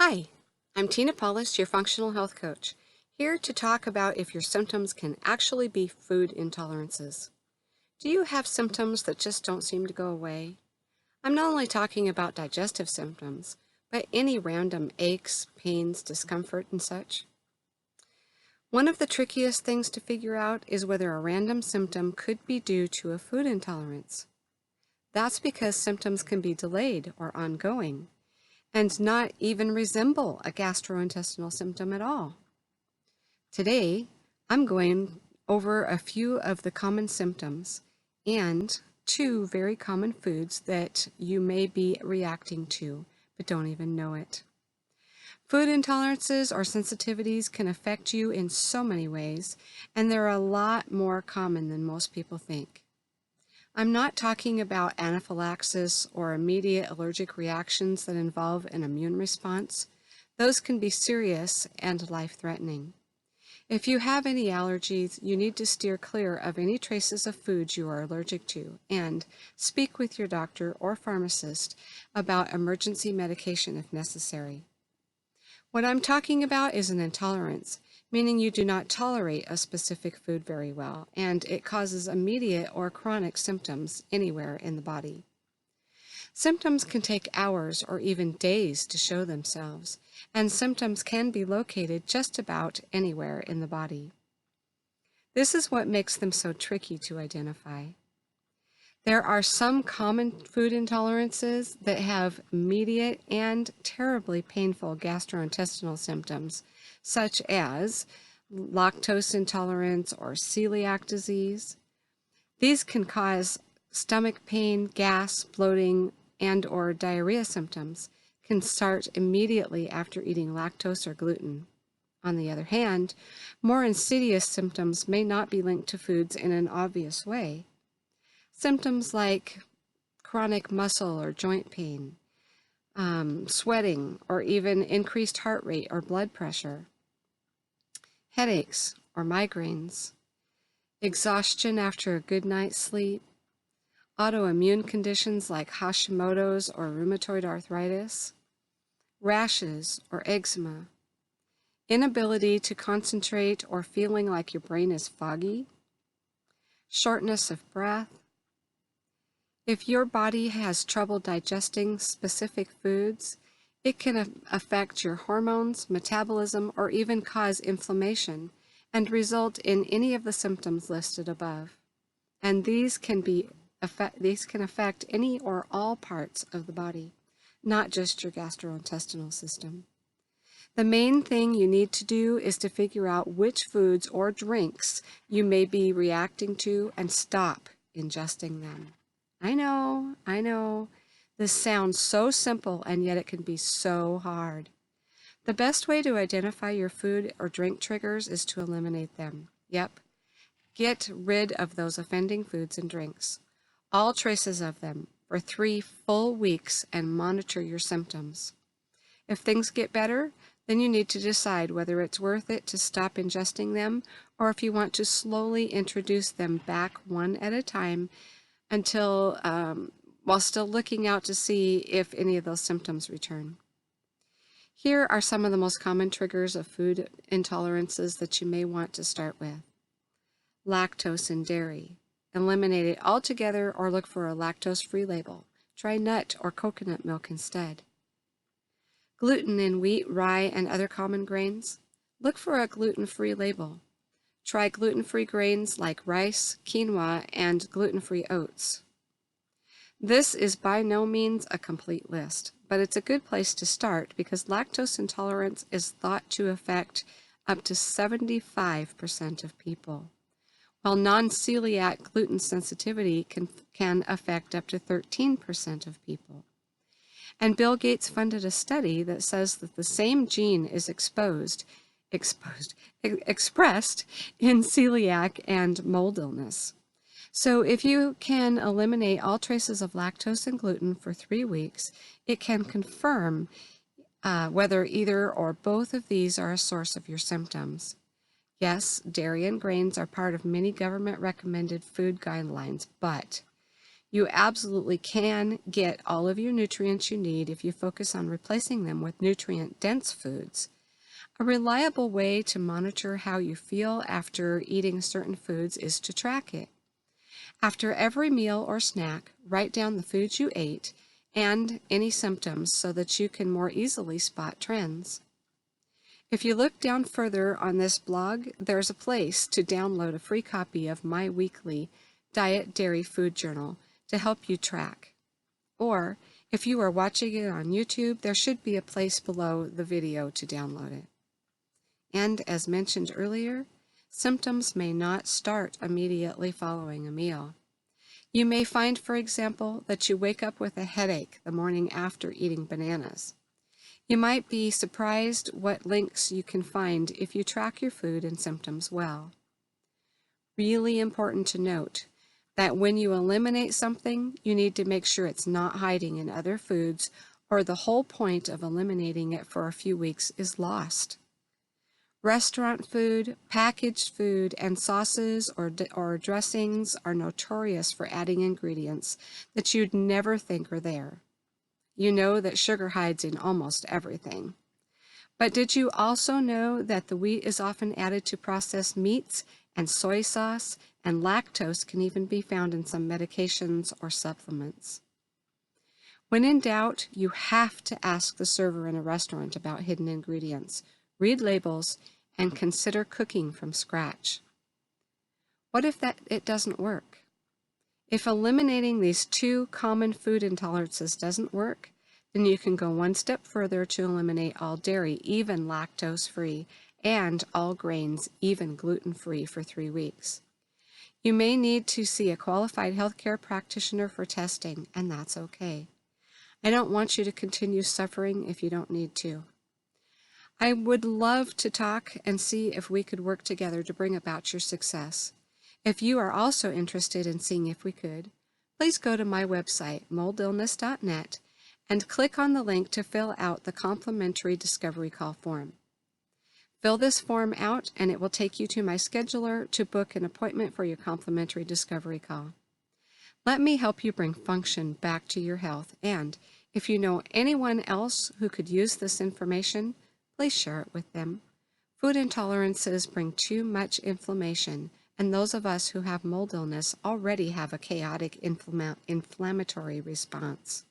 Hi, I'm Tina Paulus, your functional health coach, here to talk about if your symptoms can actually be food intolerances. Do you have symptoms that just don't seem to go away? I'm not only talking about digestive symptoms, but any random aches, pains, discomfort, and such. One of the trickiest things to figure out is whether a random symptom could be due to a food intolerance. That's because symptoms can be delayed or ongoing, and not even resemble a gastrointestinal symptom at all. Today, I'm going over a few of the common symptoms and two very common foods that you may be reacting to but don't even know it. Food intolerances or sensitivities can affect you in so many ways, and they're a lot more common than most people think. I'm not talking about anaphylaxis or immediate allergic reactions that involve an immune response. Those can be serious and life-threatening. If you have any allergies, you need to steer clear of any traces of foods you are allergic to and speak with your doctor or pharmacist about emergency medication if necessary. What I'm talking about is an intolerance, meaning you do not tolerate a specific food very well, and it causes immediate or chronic symptoms anywhere in the body. Symptoms can take hours or even days to show themselves, and symptoms can be located just about anywhere in the body. This is what makes them so tricky to identify. There are some common food intolerances that have immediate and terribly painful gastrointestinal symptoms, such as lactose intolerance or celiac disease. These can cause stomach pain, gas, bloating, and/or diarrhea symptoms can start immediately after eating lactose or gluten. On the other hand, more insidious symptoms may not be linked to foods in an obvious way. Symptoms like chronic muscle or joint pain, sweating, or even increased heart rate or blood pressure, headaches or migraines, exhaustion after a good night's sleep, autoimmune conditions like Hashimoto's or rheumatoid arthritis, rashes or eczema, inability to concentrate or feeling like your brain is foggy, shortness of breath. If your body has trouble digesting specific foods, it can affect your hormones, metabolism, or even cause inflammation and result in any of the symptoms listed above. And these can affect any or all parts of the body, not just your gastrointestinal system. The main thing you need to do is to figure out which foods or drinks you may be reacting to and stop ingesting them. I know, this sounds so simple and yet it can be so hard. The best way to identify your food or drink triggers is to eliminate them. Yep, get rid of those offending foods and drinks, all traces of them, for 3 full weeks and monitor your symptoms. If things get better, then you need to decide whether it's worth it to stop ingesting them or if you want to slowly introduce them back one at a time until, while still looking out to see if any of those symptoms return. Here are some of the most common triggers of food intolerances that you may want to start with. Lactose in dairy. Eliminate it altogether or look for a lactose-free label. Try nut or coconut milk instead. Gluten in wheat, rye, and other common grains. Look for a gluten-free label. Try gluten-free grains like rice, quinoa, and gluten-free oats. This is by no means a complete list, but it's a good place to start because lactose intolerance is thought to affect up to 75% of people, while non-celiac gluten sensitivity can affect up to 13% of people. And Bill Gates funded a study that says that the same gene is expressed in celiac and mold illness. So if you can eliminate all traces of lactose and gluten for 3 weeks, it can confirm whether either or both of these are a source of your symptoms. Yes, dairy and grains are part of many government-recommended food guidelines, but You absolutely can get all of your nutrients you need if you focus on replacing them with nutrient-dense foods. A reliable way to monitor how you feel after eating certain foods is to track it. After every meal or snack, write down the foods you ate and any symptoms so that you can more easily spot trends. If you look down further on this blog, there's a place to download a free copy of my weekly Diet Dairy Food Journal to help you track. Or, if you are watching it on YouTube, there should be a place below the video to download it. And as mentioned earlier, symptoms may not start immediately following a meal. You may find, for example, that you wake up with a headache the morning after eating bananas. You might be surprised what links you can find if you track your food and symptoms well. Really important to note that when you eliminate something, you need to make sure it's not hiding in other foods, or the whole point of eliminating it for a few weeks is lost. Restaurant food, packaged food, and sauces or dressings are notorious for adding ingredients that you'd never think are there. You know that sugar hides in almost everything. But did you also know that the wheat is often added to processed meats, and soy sauce and lactose can even be found in some medications or supplements? When in doubt, you have to ask the server in a restaurant about hidden ingredients, read labels, and consider cooking from scratch. What if it doesn't work? If eliminating these two common food intolerances doesn't work, then you can go one step further to eliminate all dairy, even lactose-free, and all grains, even gluten-free, for 3 weeks. You may need to see a qualified healthcare practitioner for testing, and that's okay. I don't want you to continue suffering if you don't need to. I would love to talk and see if we could work together to bring about your success. If you are also interested in seeing if we could, please go to my website, moldillness.net, and click on the link to fill out the complimentary discovery call form. Fill this form out and it will take you to my scheduler to book an appointment for your complimentary discovery call. Let me help you bring function back to your health, and if you know anyone else who could use this information, please share it with them. Food intolerances bring too much inflammation, and those of us who have mold illness already have a chaotic inflammatory response.